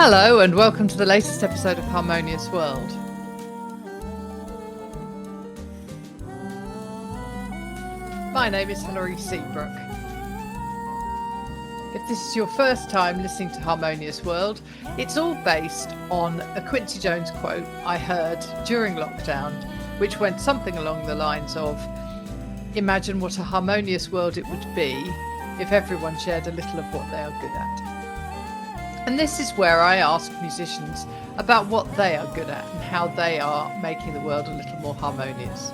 Hello and welcome to the latest episode of Harmonious World. My name is Hilary Seabrook. If this is your first time listening to Harmonious World, it's all based on a Quincy Jones quote I heard during lockdown, which went something along the lines of, "Imagine what a harmonious world it would be if everyone shared a little of what they are good at." And this is where I ask musicians about what they are good at and how they are making the world a little more harmonious.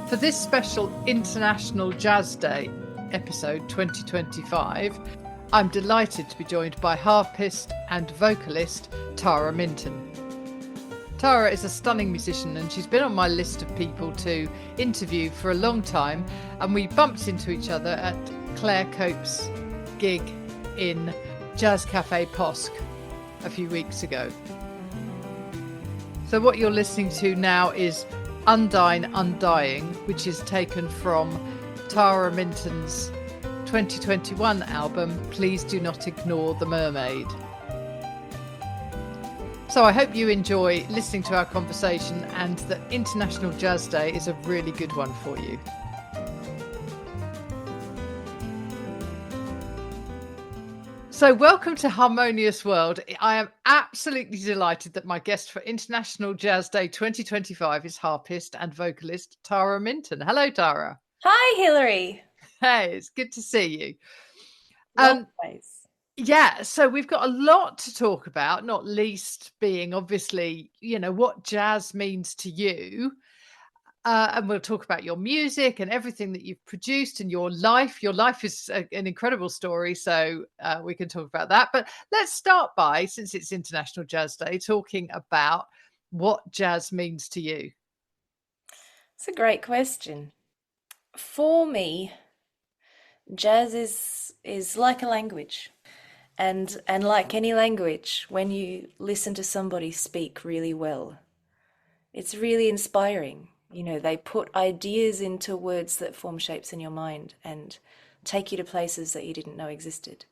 For this special International Jazz Day episode 2025, I'm delighted to be joined by harpist and vocalist Tara Minton. Tara is a stunning musician and she's been on my list of people to interview for a long time, and we bumped into each other at Claire Cope's gig in Jazz Cafe Posk a few weeks ago. So what you're listening to now is Undine Undying, which is taken from Tara Minton's 2021 album Please Do Not Ignore the Mermaid. So I hope you enjoy listening to our conversation and that International Jazz Day is a really good one for you. So welcome to Harmonious World. I am absolutely delighted that my guest for International Jazz Day 2025 is harpist and vocalist Tara Minton. Hello, Tara. Hi, Hilary. Hey, it's good to see you. Likewise. Yeah, so we've got a lot to talk about, not least being obviously, what jazz means to you. And we'll talk about your music and everything that you've produced and your life. Your life is an incredible story, so we can talk about that. But let's start by, since it's International Jazz Day, talking about what jazz means to you. It's a great question. For me, jazz is like a language. And like any language, when you listen to somebody speak really well, it's really inspiring. They put ideas into words that form shapes in your mind and take you to places that you didn't know existed.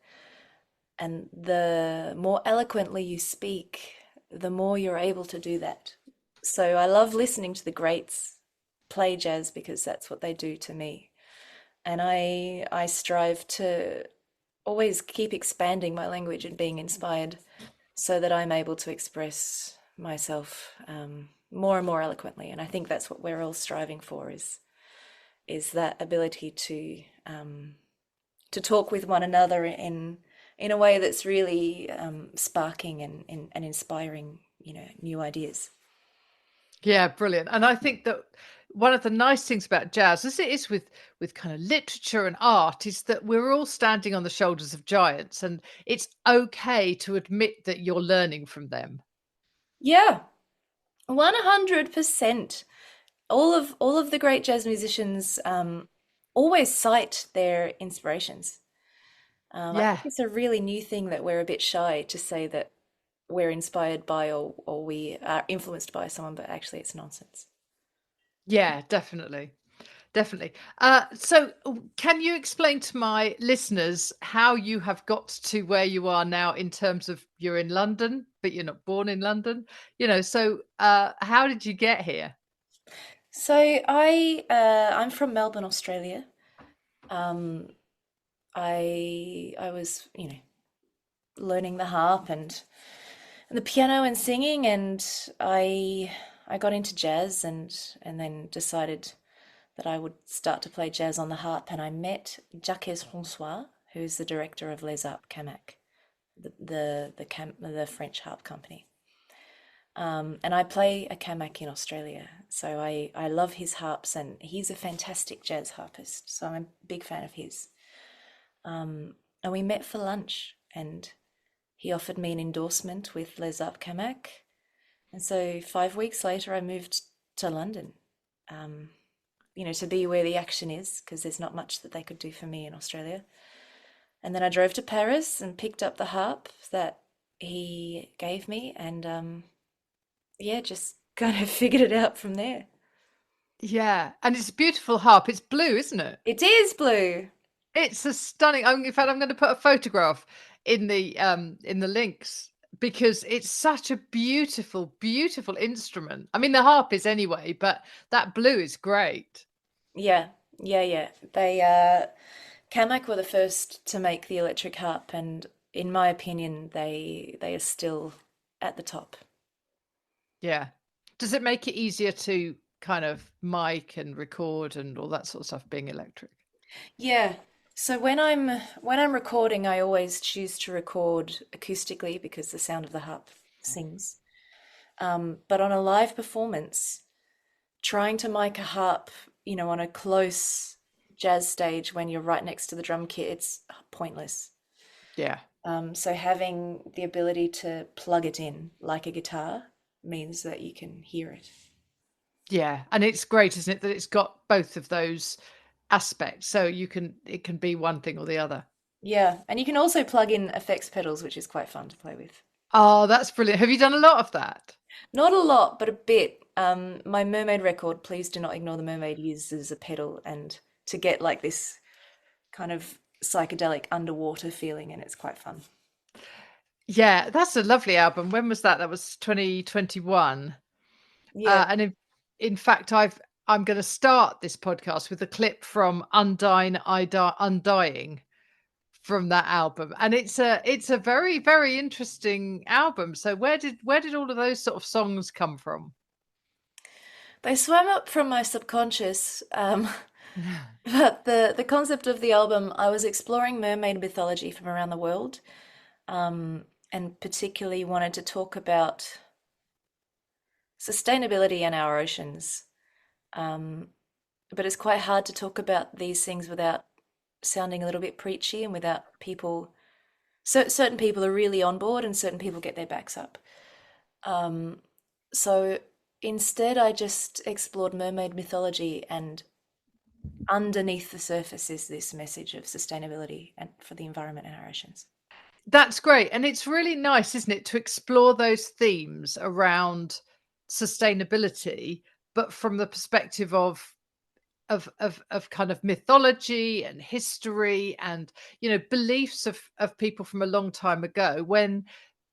And the more eloquently you speak, the more you're able to do that. So I love listening to the greats play jazz because that's what they do to me. And I strive to always keep expanding my language and being inspired so that I'm able to express myself more and more eloquently. And I think that's what we're all striving for is that ability to talk with one another in a way that's really sparking and inspiring, new ideas. Yeah, brilliant. And I think that one of the nice things about jazz, as it is with kind of literature and art, is that we're all standing on the shoulders of giants, and it's okay to admit that you're learning from them. Yeah. 100%. All of the great jazz musicians always cite their inspirations. I think it's a really new thing that we're a bit shy to say that we're inspired by or we are influenced by someone, but actually it's nonsense. Yeah, definitely. Definitely. So can you explain to my listeners how you have got to where you are now in terms of you're in London, but you're not born in London? So how did you get here? So I'm from Melbourne, Australia. I was, learning the harp and the piano and singing, and I got into jazz and then decided that I would start to play jazz on the harp, and I met Jacques François, who's the director of Les Harpes Camac, the French harp company. And I play a Camac in Australia, so I love his harps, and he's a fantastic jazz harpist, so I'm a big fan of his. And we met for lunch, and he offered me an endorsement with Les Arts Camac. And so 5 weeks later, I moved to London, um, to be where the action is, because there's not much that they could do for me in Australia. And then I drove to Paris and picked up the harp that he gave me, and yeah, just kind of figured it out from there. Yeah, and it's a beautiful harp. It's blue, isn't it? It is blue. It's a stunning. In fact, I'm going to put a photograph in the links because it's such a beautiful, beautiful instrument. I mean, the harp is anyway, but that blue is great. Yeah, yeah. They Camac were the first to make the electric harp, and in my opinion, they are still at the top. Yeah. Does it make it easier to kind of mic and record and all that sort of stuff being electric? Yeah. So when I'm recording, I always choose to record acoustically because the sound of the harp sings. But on a live performance, trying to mic a harp, on a close jazz stage when you're right next to the drum kit, it's pointless. Yeah. So having the ability to plug it in like a guitar means that you can hear it. Yeah. And it's great, isn't it, that it's got both of those aspects. So it can be one thing or the other. Yeah, and you can also plug in effects pedals, which is quite fun to play with. Oh, that's brilliant. Have you done a lot of that? Not a lot, but a bit. My Mermaid record, Please Do Not Ignore the Mermaid, uses a pedal and to get like this kind of psychedelic underwater feeling, and it's quite fun. Yeah, that's a lovely album. When was that? That was 2021. Yeah. And in fact, I'm going to start this podcast with a clip from Undying from that album, and it's a very very interesting album. So where did all of those sort of songs come from? They swam up from my subconscious. But the concept of the album, I was exploring mermaid mythology from around the world, and particularly wanted to talk about sustainability in our oceans. Um, but it's quite hard to talk about these things without sounding a little bit preachy and without people. Certain people are really on board, and certain people get their backs up. Um, so instead, I just explored mermaid mythology, and underneath the surface is this message of sustainability and for the environment and our oceans. That's great, and it's really nice, isn't it, to explore those themes around sustainability, but from the perspective of kind of mythology and history and beliefs of people from a long time ago when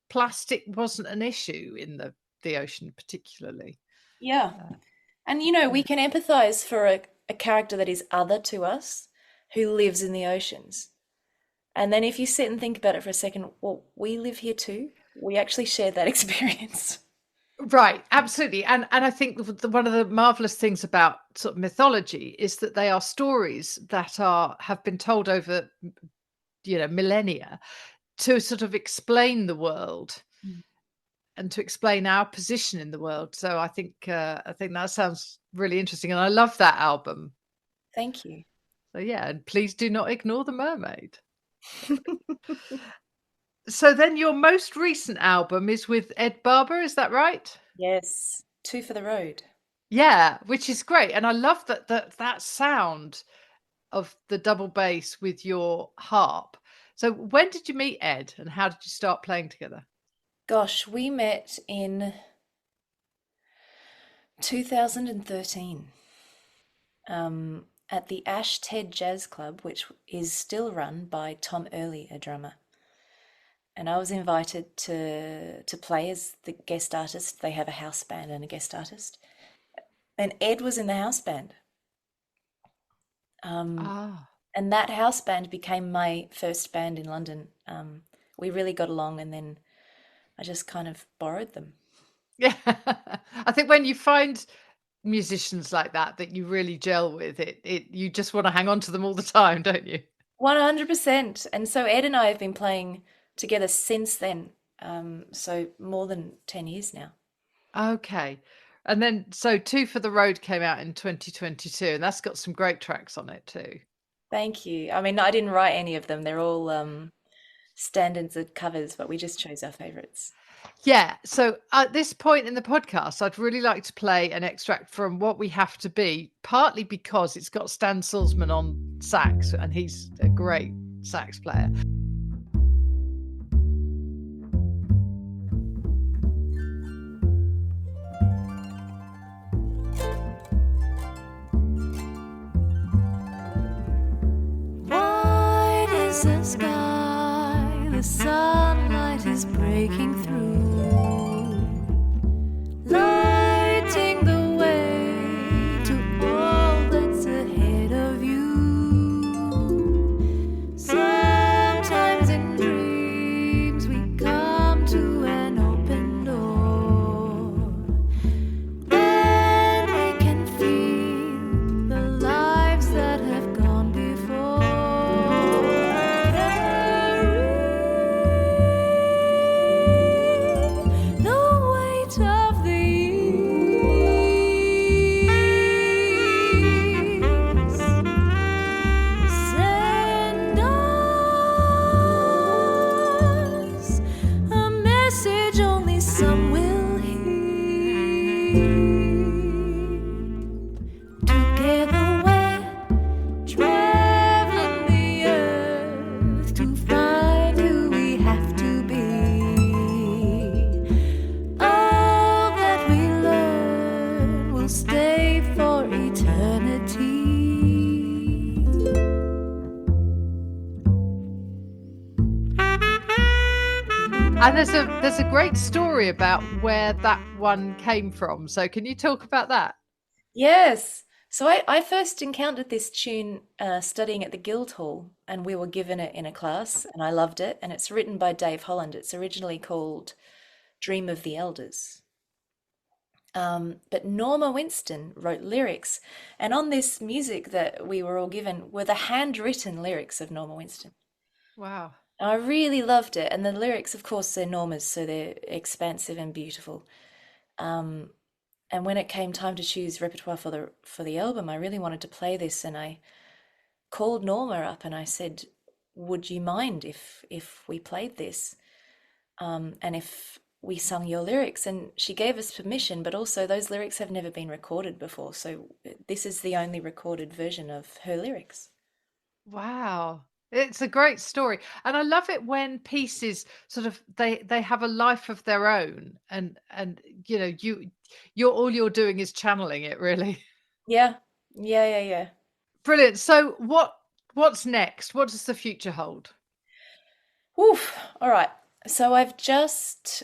plastic wasn't an issue in the ocean particularly. Yeah. uh, And we yeah. can empathize for a character that is other to us who lives in the oceans. And then if you sit and think about it for a second, well, we live here too. We actually share that experience. Right, absolutely. And I think one of the marvelous things about sort of mythology is that they are stories that are have been told over millennia to sort of explain the world Mm. and to explain our position in the world. So I think that sounds really interesting, and I love that album. Thank you. So yeah, and please do not ignore the mermaid. So then your most recent album is with Ed Barber, is that right? Yes, two for the road. Yeah, which is great, and I love that sound of the double bass with your harp. So when did you meet Ed, and how did you start playing together? Gosh, we met in 2013 at the Ash Ted Jazz Club, which is still run by Tom Early, a drummer. And I was invited to play as the guest artist. They have a house band and a guest artist. And Ed was in the house band. Ah. And that house band became my first band in London. We really got along, and then I just kind of borrowed them. Yeah. I think when you find musicians like that you really gel with, it you just want to hang on to them all the time, don't you? 100%. And so Ed and I have been playing together since then. So more than 10 years now. Okay. And then so Two for the Road came out in 2022, and that's got some great tracks on it too. Thank you. I mean, I didn't write any of them. They're all standards of covers, but we just chose our favorites. Yeah. So at this point in the podcast, I'd really like to play an extract from What We Have to Be, partly because it's got Stan Sulzman on sax, and he's a great sax player. White is the sky, the sunlight is breaking through, lighting the way to all that's ahead of you. Sometimes in dreams we come to an open door, and we can feel the lives that have gone before. The weight of the years send us a message only some will hear. Together we're traveling the earth to find who we have to be. All that we learn will stay for eternity. And there's a great story about where that one came from. So can you talk about that? Yes. So I first encountered this tune studying at the Guildhall, and we were given it in a class, and I loved it. And it's written by Dave Holland. It's originally called Dream of the Elders. But Norma Winston wrote lyrics, and on this music that we were all given were the handwritten lyrics of Norma Winston. Wow. I really loved it, and the lyrics, of course, they're Norma's, so they're expansive and beautiful. Um, and when it came time to choose repertoire for the album, I really wanted to play this, and I called Norma up and I said, "Would you mind if we played this, and if we sung your lyrics?" And she gave us permission, but also those lyrics have never been recorded before, so this is the only recorded version of her lyrics. Wow. It's a great story. And I love it when pieces sort of they have a life of their own, and you know, you're doing is channeling it, really. Yeah, yeah. Brilliant. So what's next? What does the future hold? Oof. All right. So I've just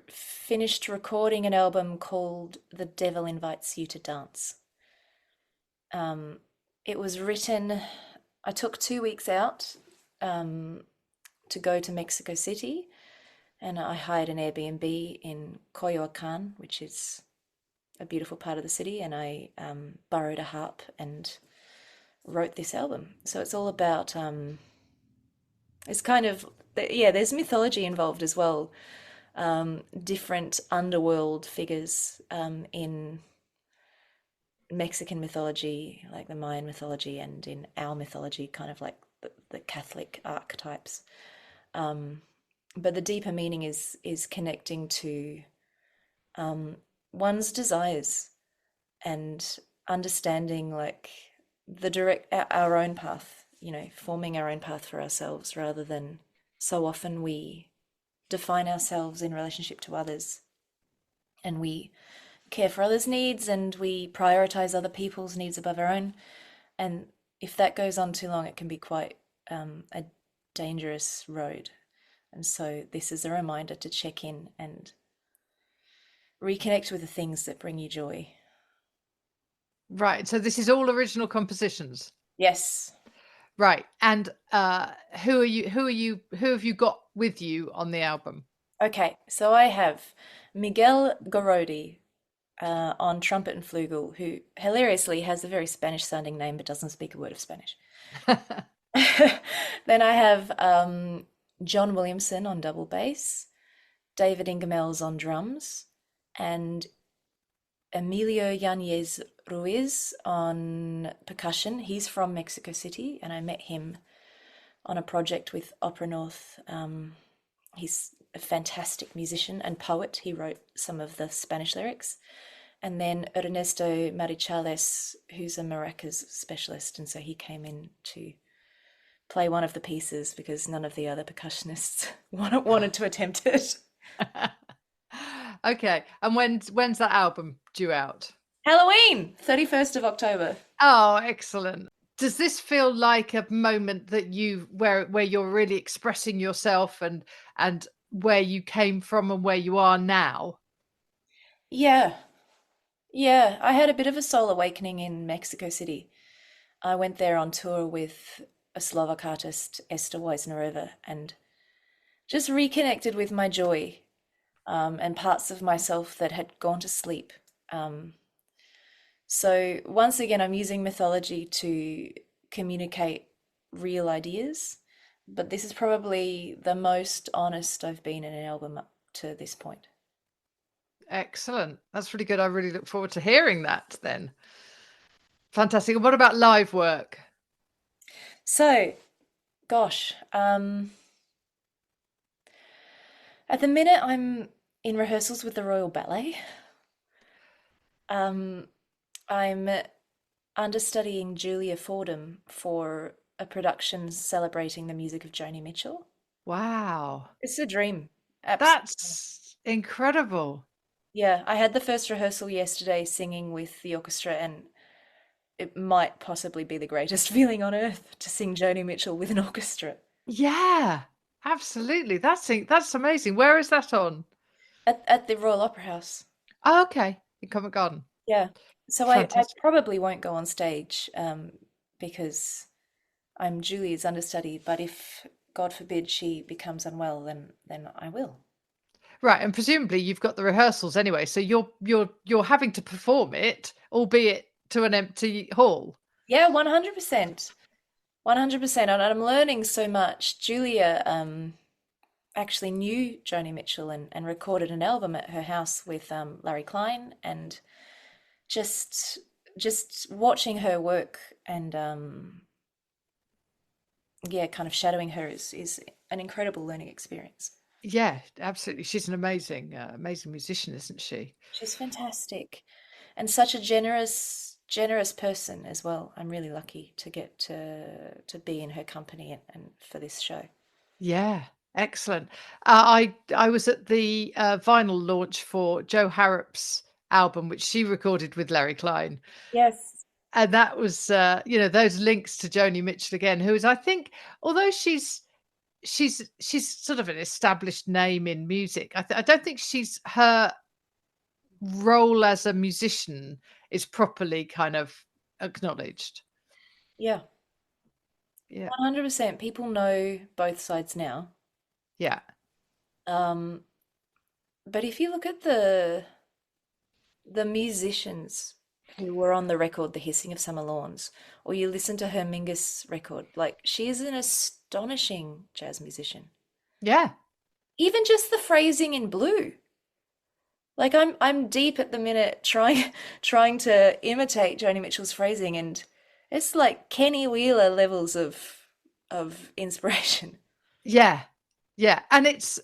finished recording an album called The Devil Invites You to Dance. It was written, I took 2 weeks out to go to Mexico City, and I hired an Airbnb in Coyoacan, which is a beautiful part of the city, and I borrowed a harp and wrote this album. So it's all about, it's kind of, yeah, there's mythology involved as well. Different underworld figures in Mexican mythology, like the Mayan mythology, and in our mythology, kind of like the Catholic archetypes. But the deeper meaning is connecting to one's desires and understanding like our own path, forming our own path for ourselves rather than so often we define ourselves in relationship to others, and we care for others' needs and we prioritize other people's needs above our own. And if that goes on too long, it can be quite a dangerous road. And so this is a reminder to check in and reconnect with the things that bring you joy. Right. So this is all original compositions. Yes. Right. And who have you got with you on the album? Okay, so I have Miguel Gorodi on trumpet and flugel, who hilariously has a very Spanish sounding name but doesn't speak a word of Spanish. Then I have John Williamson on double bass, David Ingemells on drums, and Emilio Yanez Ruiz on percussion. He's from Mexico City, and I met him on a project with Opera North. He's a fantastic musician and poet. He wrote some of the Spanish lyrics. And then Ernesto Marichales, who's a maracas specialist, and so he came in to play one of the pieces because none of the other percussionists wanted to attempt it. Okay, and when's that album due out? Halloween, 31st of October. Oh, excellent. Does this feel like a moment that where you're really expressing yourself and where you came from and where you are now? Yeah, yeah. I had a bit of a soul awakening in Mexico City. I went there on tour with a Slovak artist, Esther Weisnerova, and just reconnected with my joy, and parts of myself that had gone to sleep. Um, so once again, I'm using mythology to communicate real ideas, but this is probably the most honest I've been in an album up to this point. Excellent. That's really good. I really look forward to hearing that then. Fantastic. And what about live work? So, gosh, at the minute I'm in rehearsals with the Royal Ballet. Um, I'm understudying Julia Fordham for a production celebrating the music of Joni Mitchell. Wow. It's a dream. Absolutely. That's incredible. Yeah, I had the first rehearsal yesterday singing with the orchestra, and it might possibly be the greatest feeling on earth to sing Joni Mitchell with an orchestra. Yeah, absolutely. That's amazing. Where is that on? At the Royal Opera House. Oh, okay. In Covent Garden. Yeah. So I Fantastic. probably won't go on stage, because I'm Julia's understudy, but if God forbid she becomes unwell, then I will. Right, and presumably you've got the rehearsals anyway, so you're having to perform it, albeit to an empty hall. Yeah, 100%. 100%. And I'm learning so much. Julia actually knew Joni Mitchell and recorded an album at her house with Larry Klein, and just just watching her work and yeah, kind of shadowing her is an incredible learning experience. Yeah, absolutely. She's an amazing musician, isn't she? She's fantastic and such a generous person as well. I'm really lucky to get to be in her company and for this show. Yeah, excellent. I was at the vinyl launch for Joe Harrop's album, which she recorded with Larry Klein, Yes. and that was those links to Joni Mitchell again, who is, I think, although she's sort of an established name in music, I don't think her role as a musician is properly kind of acknowledged. Yeah. Yeah, 100%. People know both sides now. yeah, Um, but if you look at the musicians who were on the record, The Hissing of Summer Lawns, or you listen to her Mingus record, like she is an astonishing jazz musician. yeah, Even just the phrasing in Blue. Like I'm deep at the minute trying to imitate Joni Mitchell's phrasing, and it's like Kenny Wheeler levels of inspiration. yeah, yeah, and it's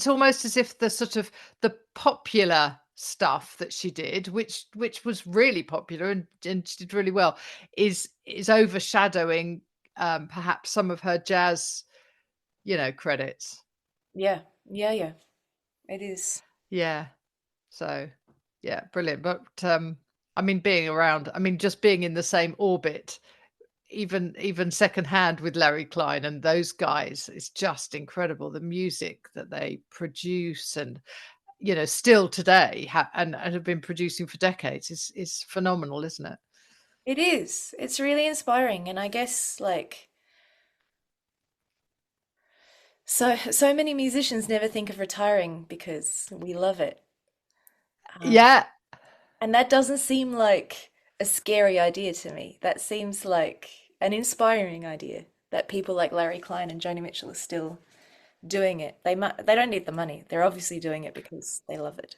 almost as if the sort of the popular stuff that she did, which was really popular and she did really well, is overshadowing perhaps some of her jazz, credits. Yeah, yeah, yeah. It is. Yeah. So, yeah, brilliant. But I mean, just being in the same orbit, even secondhand with Larry Klein and those guys, is just incredible. The music that they produce and still today and have been producing for decades is phenomenal, isn't it? It is. It's really inspiring, and I guess like so many musicians never think of retiring because we love it. Um, Yeah, and that doesn't seem like a scary idea to me. That seems like an inspiring idea that people like Larry Klein and Joni Mitchell are still doing it. They don't need the money. They're obviously doing it because they love it.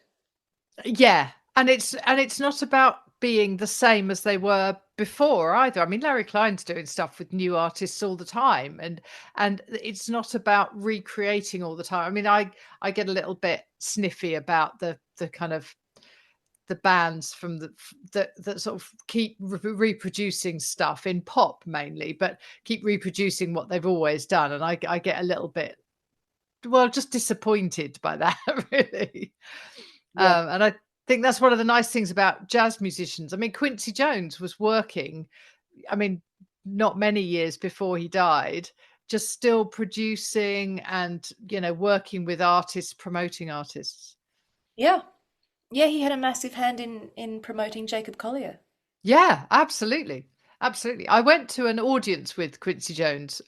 yeah, and it's not about being the same as they were before either. I mean, Larry Klein's doing stuff with new artists all the time, and it's not about recreating all the time. I mean, I get a little bit sniffy about the kind of the bands from that sort of keep reproducing stuff in pop mainly, but keep reproducing what they've always done, and I get a little bit, well, just disappointed by that, really. Yeah. And I think that's one of the nice things about jazz musicians. I mean, Quincy Jones was working, I mean, not many years before he died, just still producing and, working with artists, promoting artists. Yeah. Yeah, he had a massive hand in promoting Jacob Collier. Yeah, absolutely. Absolutely. I went to an audience with Quincy Jones,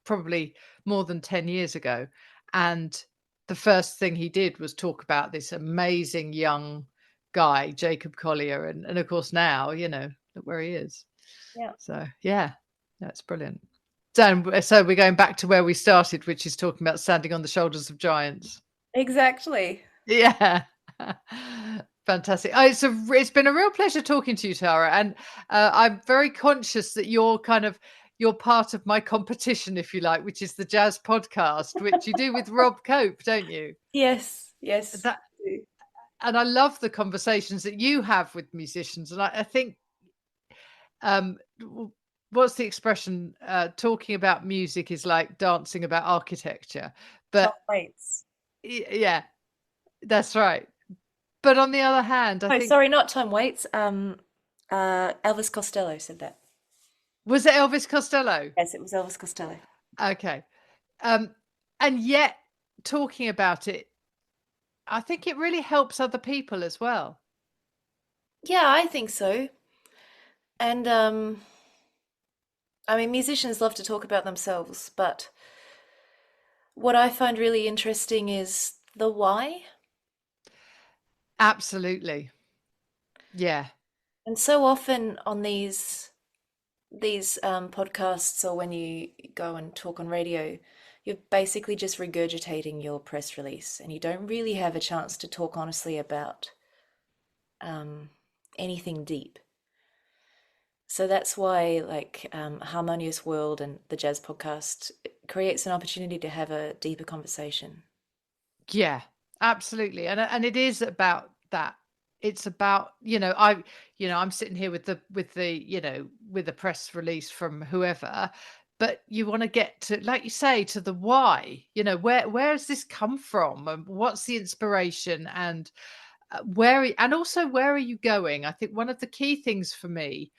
probably more than 10 years ago. And the first thing he did was talk about this amazing young guy, Jacob Collier. And of course, now, look where he is. Yeah. So, yeah, that's brilliant. So we're going back to where we started, which is talking about standing on the shoulders of giants. Exactly. Yeah. Fantastic. It's been a real pleasure talking to you, Tara. And I'm very conscious that you're part of my competition, if you like, which is the Jazz Podcast, which you do with Rob Cope, don't you? Yes, yes. That and I love the conversations that you have with musicians. And I think what's the expression? Talking about music is like dancing about architecture. Tom But Waits. yeah, that's right. But on the other hand, I Oh, think, sorry, not Tom Waits. Elvis Costello said that. was it Elvis Costello? Yes, it was Elvis Costello. Okay. And yet talking about it, I think it really helps other people as well. Yeah, I think so. And I mean, musicians love to talk about themselves, but what I find really interesting is the why. Absolutely. Yeah. And so often on these podcasts, or when you go and talk on radio, you're basically just regurgitating your press release, and you don't really have a chance to talk honestly about anything deep. So that's why, like, Harmonious World and the Jazz Podcast creates an opportunity to have a deeper conversation. Yeah, absolutely. And it is about that. It's about, I'm sitting here with the press release from whoever, but you want to get to, like you say, to the why. Where has this come from, and what's the inspiration, and and also where are you going? I think one of the key things for me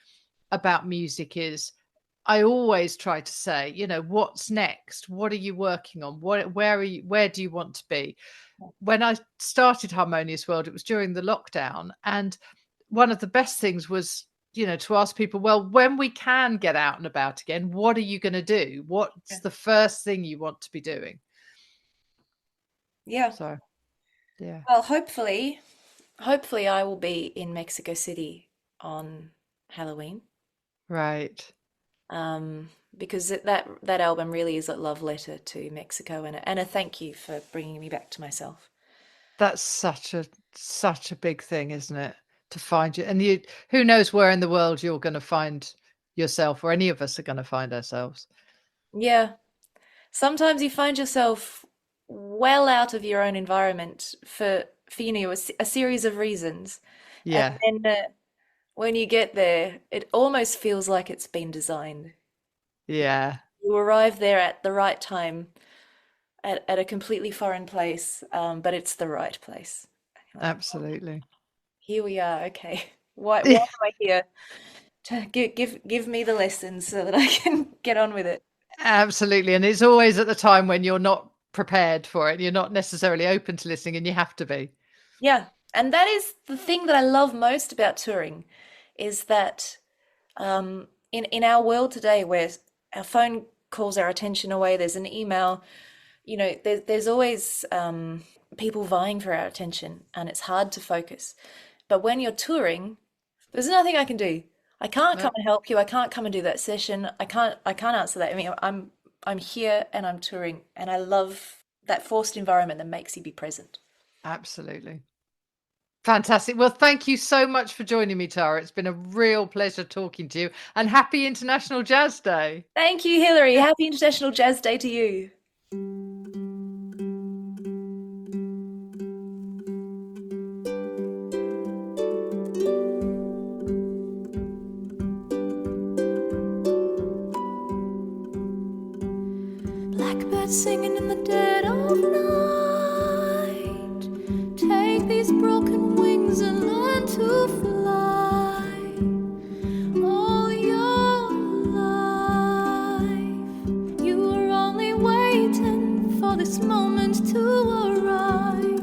about music is I always try to say, what's next? What are you working on? Where do you want to be? When I started Harmonious World, it was during the lockdown. And one of the best things was, to ask people, well, when we can get out and about again, what are you going to do? What's the first thing you want to be doing? Yeah. So, yeah. Well, hopefully I will be in Mexico City on Halloween. Right. Because that album really is a love letter to Mexico, and a thank you for bringing me back to myself. That's such a big thing, isn't it? To find you, and who knows where in the world you're going to find yourself, or any of us are going to find ourselves. Yeah. Sometimes you find yourself well out of your own environment for a series of reasons. Yeah, And then when you get there, it almost feels like it's been designed. yeah, You arrive there at the right time, at a completely foreign place, but it's the right place. You're like, absolutely. here we are. Okay, why am I here? To give me the lessons so that I can get on with it. Absolutely. And it's always at the time when you're not prepared for it. You're not necessarily open to listening, and you have to be. Yeah, and that is the thing that I love most about touring, is that in our world today, where our phone calls our attention away, there's an email, there's always people vying for our attention, and it's hard to focus. But when you're touring, there's nothing I can do. I can't No, come and help you. I can't come and do that session. I can't answer that. I mean, I'm here and I'm touring, and I love that forced environment that makes you be present. absolutely. Fantastic. Well, thank you so much for joining me, Tara. It's been a real pleasure talking to you, and happy International Jazz Day. Thank you, Hilary. Happy International Jazz Day to you. Blackbird singing in the dead of night. Take these broken wings and learn to fly. All your life, you were only waiting for this moment to arrive.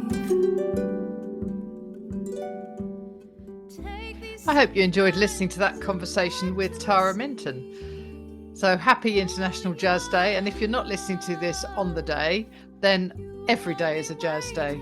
I hope you enjoyed listening to that conversation with Tara Minton. So happy International Jazz Day. And if you're not listening to this on the day, then every day is a jazz day.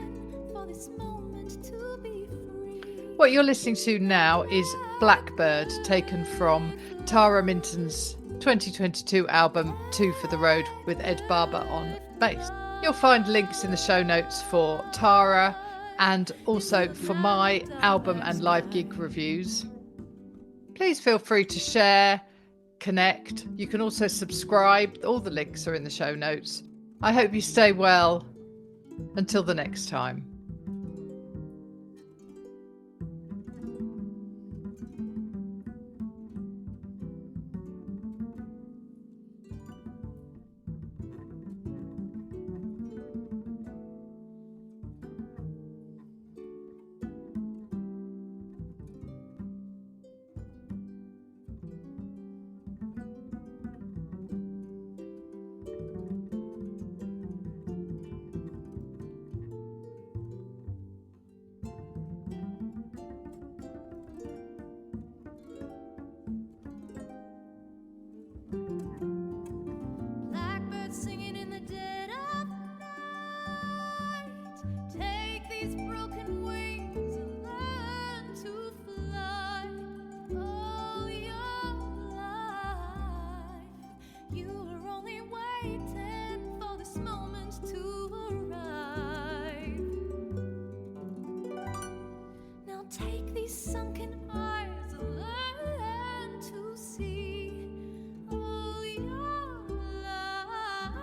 What you're listening to now is Blackbird, taken from Tara Minton's 2022 album Two for the Road with Ed Barber on bass. You'll find links in the show notes for Tara and also for my album and live gig reviews. Please feel free to share, connect. You can also subscribe. All the links are in the show notes. I hope you stay well. Until the next time. Blackbird singing in the dead of night. Take these broken wings and learn to fly. All your life, you were only waiting for this moment to arrive. Now take these sunken eyes and learn to see. All your life,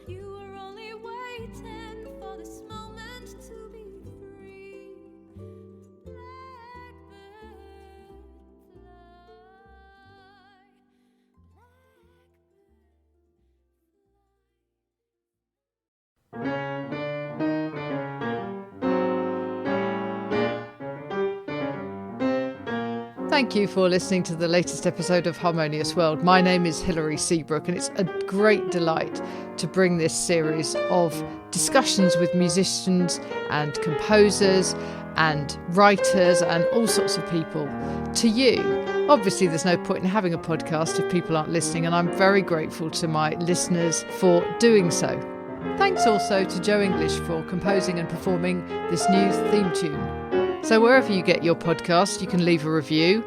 you were only waiting for this moment to be free. Blackbird Thank you for listening to the latest episode of Harmonious World. My name is Hilary Seabrook, and it's a great delight to bring this series of discussions with musicians and composers and writers and all sorts of people to you. Obviously, there's no point in having a podcast if people aren't listening, and I'm very grateful to my listeners for doing so. Thanks also to Joe English for composing and performing this new theme tune. So wherever you get your podcast, you can leave a review.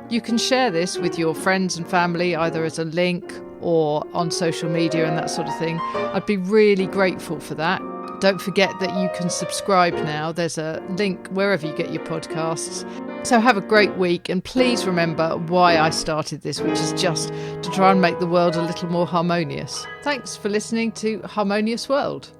You can share this with your friends and family, either as a link or on social media and that sort of thing. I'd be really grateful for that. Don't forget that you can subscribe now. There's a link wherever you get your podcasts. So have a great week, and please remember why I started this, which is just to try and make the world a little more harmonious. Thanks for listening to Harmonious World.